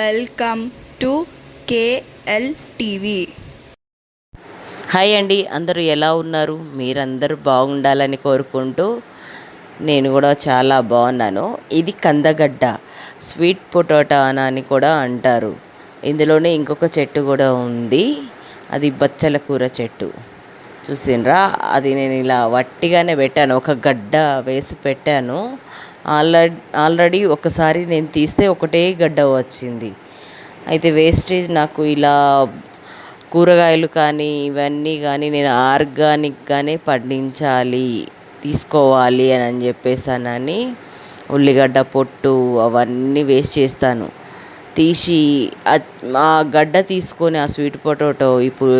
Welcome to KL TV. Hi అండి, అందరూ ఎలా ఉన్నారు? మీరందరూ బాగుండాలని కోరుకుంటూ నేను కూడా చాలా బాగున్నాను. ఇది కందగడ్డ, స్వీట్ పొటాటో అని కూడా అంటారు. ఇందులోనే ఇంకొక చెట్టు కూడా ఉంది, అది బచ్చల కూర చెట్టు. చూసిండ్రా? అది నేను ఇలా వట్టిగానే పెట్టాను, ఒక గడ్డ వేసి పెట్టాను. ఆల్రెడీ ఒకసారి నేను తీస్తే ఒకటే గడ్డ వచ్చింది. అయితే వేస్టేజ్ నాకు ఇలా కూరగాయలు కానీ ఇవన్నీ కానీ నేను ఆర్గానిక్గానే పండించాలి, తీసుకోవాలి అని చెప్పేసానని ఉల్లిగడ్డ పొట్టు అవన్నీ వేస్ట్ చేస్తాను. తీసి ఆ గడ్డ తీసుకొని ఆ స్వీట్ పొటాటో ఇప్పుడు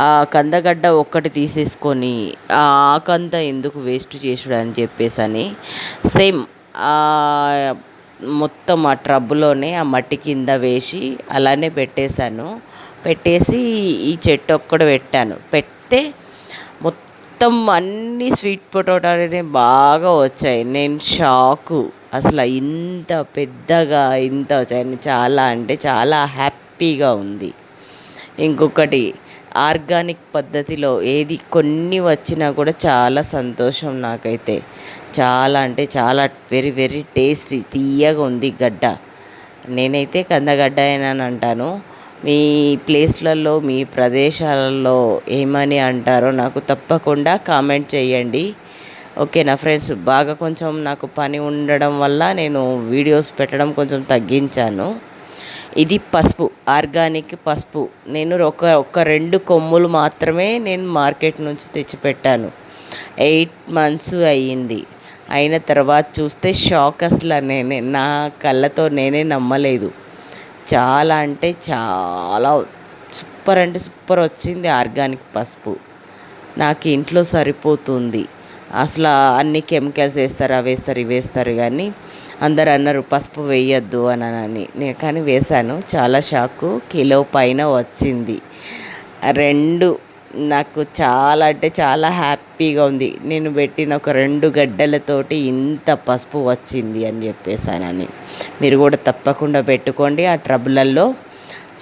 ఆ కందగడ్డ ఒక్కటి తీసేసుకొని ఆ ఆకంతా ఎందుకు వేస్ట్ చేసుడు అని చెప్పేసని సేమ్ మొత్తం ఆ ట్రబ్బులోనే ఆ మట్టి కింద వేసి అలానే పెట్టేసి ఈ చెట్టు ఒక్కటి పెడితే మొత్తం అన్ని స్వీట్ పొటాటోనే బాగా వచ్చాయి. నేను షాకు, అసలు ఇంత పెద్దగా ఇంత వచ్చాయని చాలా అంటే చాలా హ్యాపీగా ఉంది. ఇంకొకటి ఆర్గానిక్ పద్ధతిలో ఏది కొన్ని వచ్చినా కూడా చాలా సంతోషం నాకైతే. చాలా అంటే చాలా వెరీ వెరీ టేస్టీ, తీయగా ఉంది గడ్డ. నేనైతే కందగడ్డ అని అంటాను. మీ ప్లేస్లలో మీ ప్రదేశాలలో ఏమని అంటారో నాకు తప్పకుండా కామెంట్ చేయండి. ఓకేనా ఫ్రెండ్స్? బాగా కొంచెం నాకు పని ఉండడం వల్ల నేను వీడియోస్ పెట్టడం కొంచెం తగ్గించాను. ఇది పసుపు, ఆర్గానిక్ పసుపు. నేను ఒక 2 కొమ్ములు మాత్రమే నేను మార్కెట్ నుంచి తెచ్చిపెట్టాను. 8 months అయ్యింది. అయిన తర్వాత చూస్తే షాక్, అసలు నా కళ్ళతో నేనే నమ్మలేదు. చాలా అంటే చాలా సూపర్ అంటే సూపర్ వచ్చింది ఆర్గానిక్ పసుపు. నాకు ఇంట్లో సరిపోతుంది. అసలు అన్ని కెమికల్స్ వేస్తారు, అవి వేస్తారు, ఇవి వేస్తారు, కానీ అందరు అన్నారు పసుపు వేయొద్దు అని. నేను కానీ వేశాను. చాలా షాకు, కిలో పైన వచ్చింది. 2 నాకు చాలా అంటే చాలా హ్యాపీగా ఉంది. నేను పెట్టిన ఒక 2 గడ్డలతోటి ఇంత పసుపు వచ్చింది అని చెప్పేసానని. మీరు కూడా తప్పకుండా పెట్టుకోండి. ఆ ట్రబులలో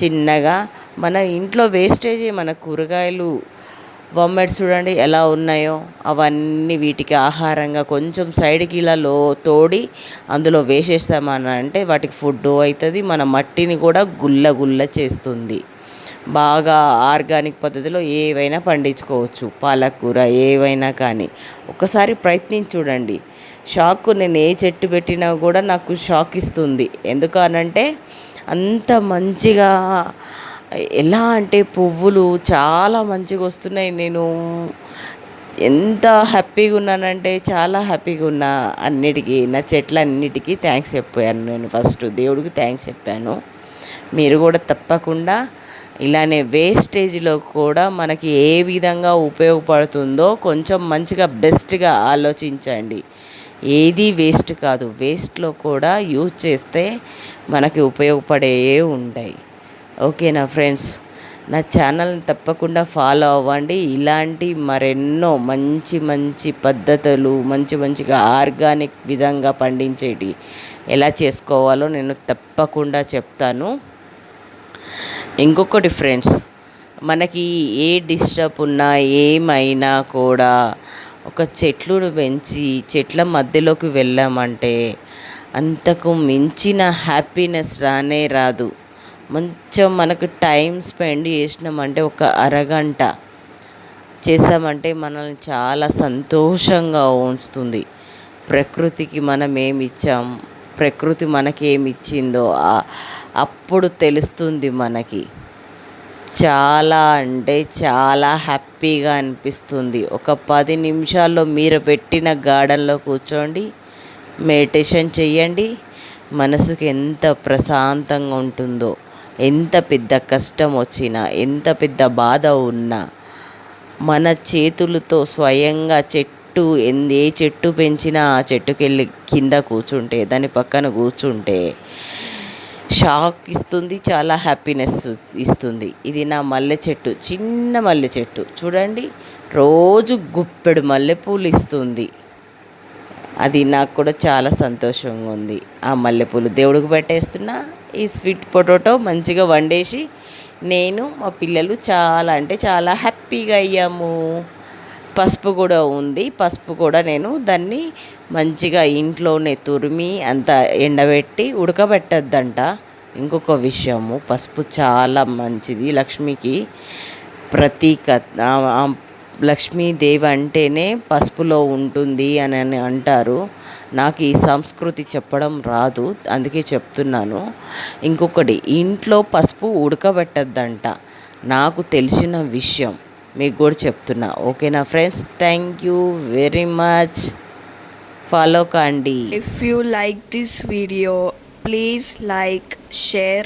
చిన్నగా మన ఇంట్లో వేస్టేజ్, మన కూరగాయలు బొమ్మెట్స్ చూడండి ఎలా ఉన్నాయో, అవన్నీ వీటికి ఆహారంగా కొంచెం సైడ్కి ఇలా తోడి అందులో వేసేస్తామని అంటే వాటికి ఫుడ్ అవుతుంది. మన మట్టిని కూడా గుల్ల చేస్తుంది. బాగా ఆర్గానిక్ పద్ధతిలో ఏవైనా పండించుకోవచ్చు. పాలకూర ఏవైనా కానీ ఒకసారి ప్రయత్నించి చూడండి. షాక్, నేను ఏ చెట్టు పెట్టినా కూడా నాకు షాక్ ఇస్తుంది. ఎందుకు అనంటే అంత మంచిగా, ఎలా అంటే పువ్వులు చాలా మంచిగా వస్తున్నాయి. నేను ఎంత హ్యాపీగా ఉన్నానంటే చాలా హ్యాపీగా ఉన్నా. అన్నిటికీ, నా చెట్లన్నిటికీ థ్యాంక్స్ చెప్పాను. నేను ఫస్ట్ దేవుడికి థ్యాంక్స్ చెప్పాను. మీరు కూడా తప్పకుండా ఇలానే వేస్టేజ్లో కూడా మనకి ఏ విధంగా ఉపయోగపడుతుందో కొంచెం మంచిగా బెస్ట్గా ఆలోచించండి. ఏది వేస్ట్ కాదు, వేస్ట్లో కూడా యూజ్ చేస్తే మనకి ఉపయోగపడే ఉంటాయి. ఓకేనా ఫ్రెండ్స్? నా ఛానల్ని తప్పకుండా ఫాలో అవ్వండి. ఇలాంటి మరెన్నో మంచి పద్ధతులు, మంచిగా ఆర్గానిక్ విధంగా పండించేటి ఎలా చేసుకోవాలో నేను తప్పకుండా చెప్తాను. ఇంకొకటి ఫ్రెండ్స్, మనకి ఏ డిస్టర్బ్ ఉన్నా ఏమైనా కూడా ఒక చెట్లను పెంచి చెట్ల మధ్యలోకి వెళ్ళామంటే అంతకు మించిన హ్యాపీనెస్ రాదు. కొంచెం మనకు టైం స్పెండ్ చేసినామంటే ఒక అరగంట చేసామంటే మనల్ని చాలా సంతోషంగా ఉంచుతుంది. ప్రకృతికి మనం ఏమి ఇచ్చాం, ప్రకృతి మనకి ఏమి ఇచ్చిందో అప్పుడు తెలుస్తుంది మనకి. చాలా అంటే చాలా హ్యాపీగా అనిపిస్తుంది. ఒక 10 నిమిషాల్లో మీరు పెట్టిన గార్డెన్లో కూర్చోండి, మెడిటేషన్ చెయ్యండి. మనసుకి ఎంత ప్రశాంతంగా ఉంటుందో. ఎంత పెద్ద కష్టం వచ్చినా, ఎంత పెద్ద బాధ ఉన్నా మన చేతులతో స్వయంగా ఏ చెట్టు పెంచినా ఆ చెట్టుకి వెళ్ళి కింద కూర్చుంటే, దాని పక్కన కూర్చుంటే షాక్ ఇస్తుంది, చాలా హ్యాపీనెస్ ఇస్తుంది. ఇది నా మల్లె చెట్టు, చిన్న మల్లె చెట్టు చూడండి, రోజు గుప్పెడు మల్లెపూలు ఇస్తుంది. అది నాకు కూడా చాలా సంతోషంగా ఉంది. ఆ మల్లెపూలు దేవుడికి పెట్టేస్తున్నా, ఈ స్వీట్ పొటాటో మంచిగా వండేసి నేను మా పిల్లలు చాలా అంటే చాలా హ్యాపీగా అయ్యాము. పసుపు కూడా ఉంది. పసుపు కూడా నేను దాన్ని మంచిగా ఇంట్లోనే తురిమి అంత ఎండబెట్టి ఉడకబెట్టద్దంట. ఇంకొక విషయము, పసుపు చాలా మంచిది, లక్ష్మికి ప్రతీక. లక్ష్మీదేవి అంటేనే పసుపులో ఉంటుంది అని అంటారు. నాకు ఈ సంస్కృతి చెప్పడం రాదు, అందుకే చెప్తున్నాను. ఇంకొకటి, ఇంట్లో పసుపు ఉడకబెట్టద్దంట, నాకు తెలిసిన విషయం మీకు కూడా చెప్తున్నా. ఓకేనా friends, thank you very much. Follow కండి. If you like this video, please like, share,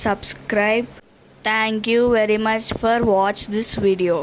subscribe. Thank you very much for watch this video.